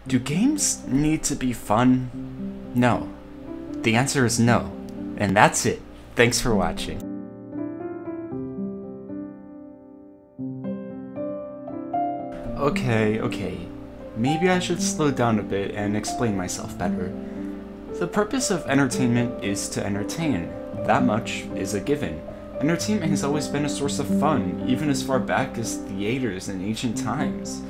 Do games need to be fun? No. The answer is no. And that's it. Thanks for watching. Okay. Maybe I should slow down a bit and explain myself better. The purpose of entertainment is to entertain. That much is a given. Entertainment has always been a source of fun, even as far back as theaters in ancient times.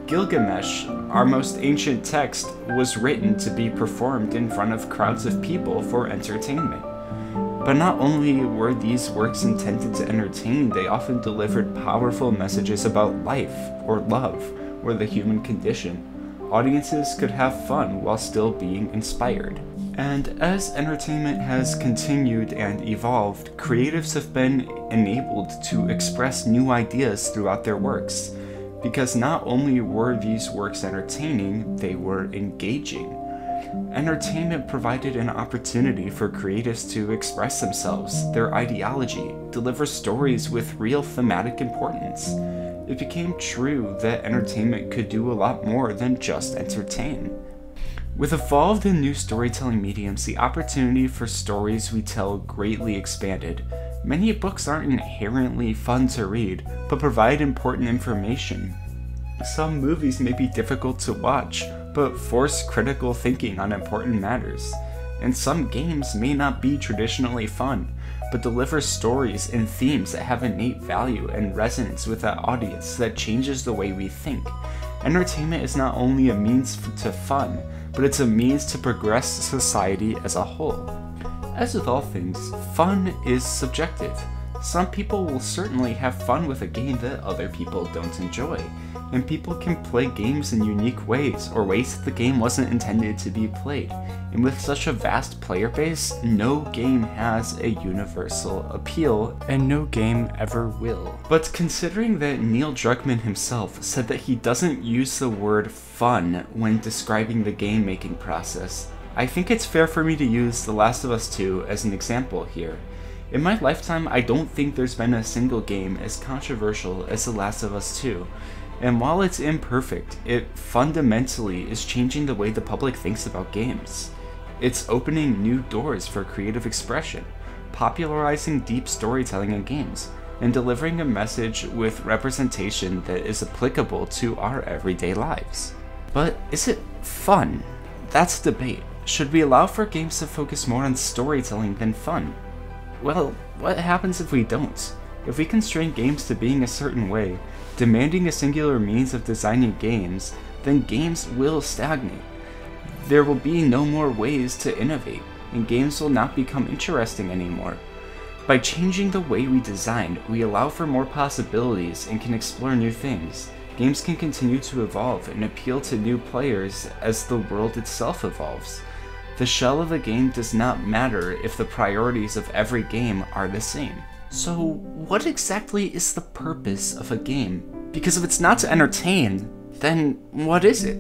Gilgamesh, our most ancient text, was written to be performed in front of crowds of people for entertainment. But not only were these works intended to entertain, they often delivered powerful messages about life, or love, or the human condition. Audiences could have fun while still being inspired. And as entertainment has continued and evolved, creatives have been enabled to express new ideas throughout their works. Because not only were these works entertaining, they were engaging. Entertainment provided an opportunity for creatives to express themselves, their ideology, deliver stories with real thematic importance. It became true that entertainment could do a lot more than just entertain. With evolved and new storytelling mediums, the opportunity for stories we tell greatly expanded. Many books aren't inherently fun to read, but provide important information. Some movies may be difficult to watch, but force critical thinking on important matters. And some games may not be traditionally fun, but deliver stories and themes that have innate value and resonance with that audience that changes the way we think. Entertainment is not only a means to fun, but it's a means to progress society as a whole. As with all things, fun is subjective. Some people will certainly have fun with a game that other people don't enjoy, and people can play games in unique ways, or ways that the game wasn't intended to be played. And with such a vast player base, no game has a universal appeal, and no game ever will. But considering that Neil Druckmann himself said that he doesn't use the word fun when describing the game-making process, I think it's fair for me to use The Last of Us 2 as an example here. In my lifetime, I don't think there's been a single game as controversial as The Last of Us 2. And while it's imperfect, it fundamentally is changing the way the public thinks about games. It's opening new doors for creative expression, popularizing deep storytelling in games, and delivering a message with representation that is applicable to our everyday lives. But is it fun? That's the debate. Should we allow for games to focus more on storytelling than fun? Well, what happens if we don't? If we constrain games to being a certain way, demanding a singular means of designing games, then games will stagnate. There will be no more ways to innovate, and games will not become interesting anymore. By changing the way we design, we allow for more possibilities and can explore new things. Games can continue to evolve and appeal to new players as the world itself evolves. The shell of a game does not matter if the priorities of every game are the same. So, what exactly is the purpose of a game? Because if it's not to entertain, then what is it?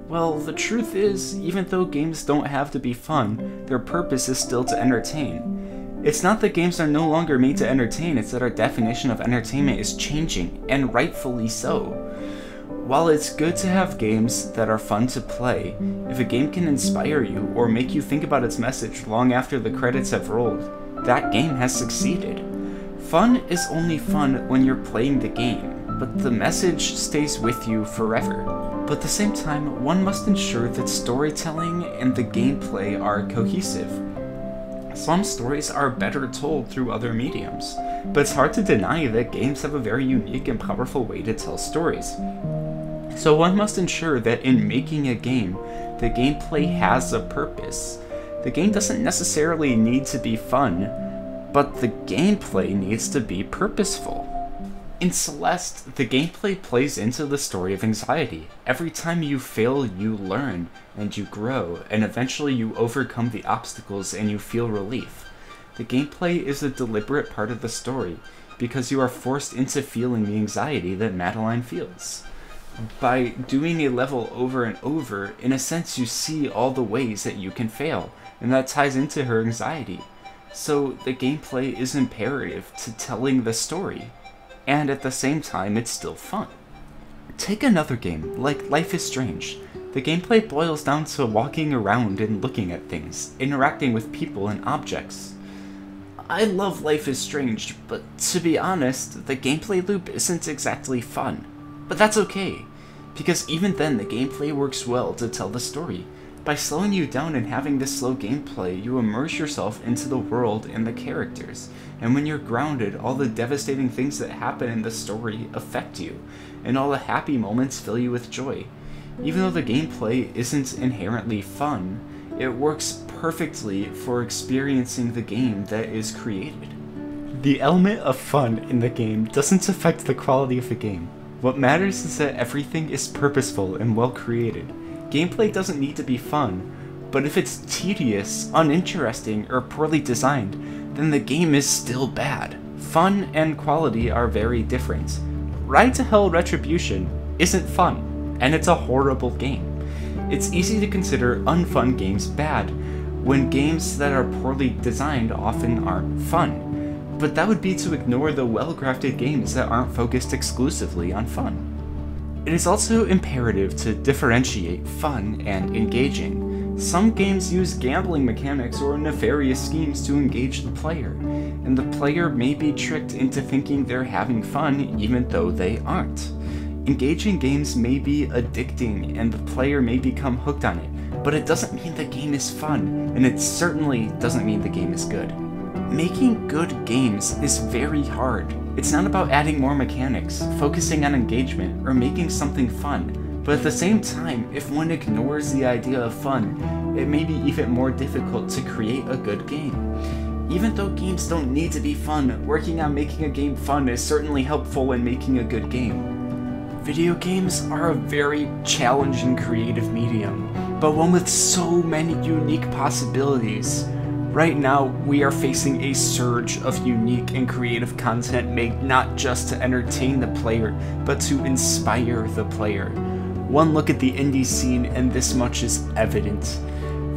Well, the truth is, even though games don't have to be fun, their purpose is still to entertain. It's not that games are no longer made to entertain, it's that our definition of entertainment is changing, and rightfully so. While it's good to have games that are fun to play, if a game can inspire you or make you think about its message long after the credits have rolled, that game has succeeded. Fun is only fun when you're playing the game, but the message stays with you forever. But at the same time, one must ensure that storytelling and the gameplay are cohesive. Some stories are better told through other mediums, but it's hard to deny that games have a very unique and powerful way to tell stories. So one must ensure that in making a game, the gameplay has a purpose. The game doesn't necessarily need to be fun, but the gameplay needs to be purposeful. In Celeste, the gameplay plays into the story of anxiety. Every time you fail, you learn, and you grow, and eventually you overcome the obstacles and you feel relief. The gameplay is a deliberate part of the story, because you are forced into feeling the anxiety that Madeline feels. By doing a level over and over, in a sense you see all the ways that you can fail, and that ties into her anxiety. So the gameplay is imperative to telling the story, and at the same time it's still fun. Take another game, like Life is Strange. The gameplay boils down to walking around and looking at things, interacting with people and objects. I love Life is Strange, but to be honest, the gameplay loop isn't exactly fun. But that's okay, because even then the gameplay works well to tell the story. By slowing you down and having this slow gameplay, you immerse yourself into the world and the characters, and when you're grounded, all the devastating things that happen in the story affect you, and all the happy moments fill you with joy. Even though the gameplay isn't inherently fun, it works perfectly for experiencing the game that is created. The element of fun in the game doesn't affect the quality of the game. What matters is that everything is purposeful and well created. Gameplay doesn't need to be fun, but if it's tedious, uninteresting, or poorly designed, then the game is still bad. Fun and quality are very different. Ride to Hell Retribution isn't fun, and it's a horrible game. It's easy to consider unfun games bad, when games that are poorly designed often aren't fun. But that would be to ignore the well-crafted games that aren't focused exclusively on fun. It is also imperative to differentiate fun and engaging. Some games use gambling mechanics or nefarious schemes to engage the player, and the player may be tricked into thinking they're having fun even though they aren't. Engaging games may be addicting and the player may become hooked on it, but it doesn't mean the game is fun, and it certainly doesn't mean the game is good. Making good games is very hard. It's not about adding more mechanics, focusing on engagement, or making something fun, but at the same time, if one ignores the idea of fun, it may be even more difficult to create a good game. Even though games don't need to be fun, working on making a game fun is certainly helpful in making a good game. Video games are a very challenging creative medium, but one with so many unique possibilities. Right now, we are facing a surge of unique and creative content made not just to entertain the player, but to inspire the player. One look at the indie scene and this much is evident.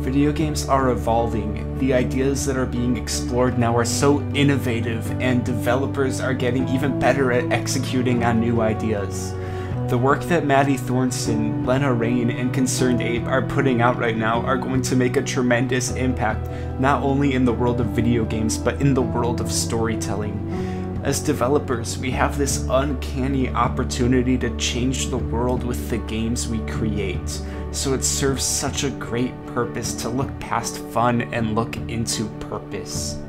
Video games are evolving, the ideas that are being explored now are so innovative, and developers are getting even better at executing on new ideas. The work that Maddie Thornton, Lena Rain, and Concerned Ape are putting out right now are going to make a tremendous impact, not only in the world of video games, but in the world of storytelling. As developers, we have this uncanny opportunity to change the world with the games we create, so it serves such a great purpose to look past fun and look into purpose.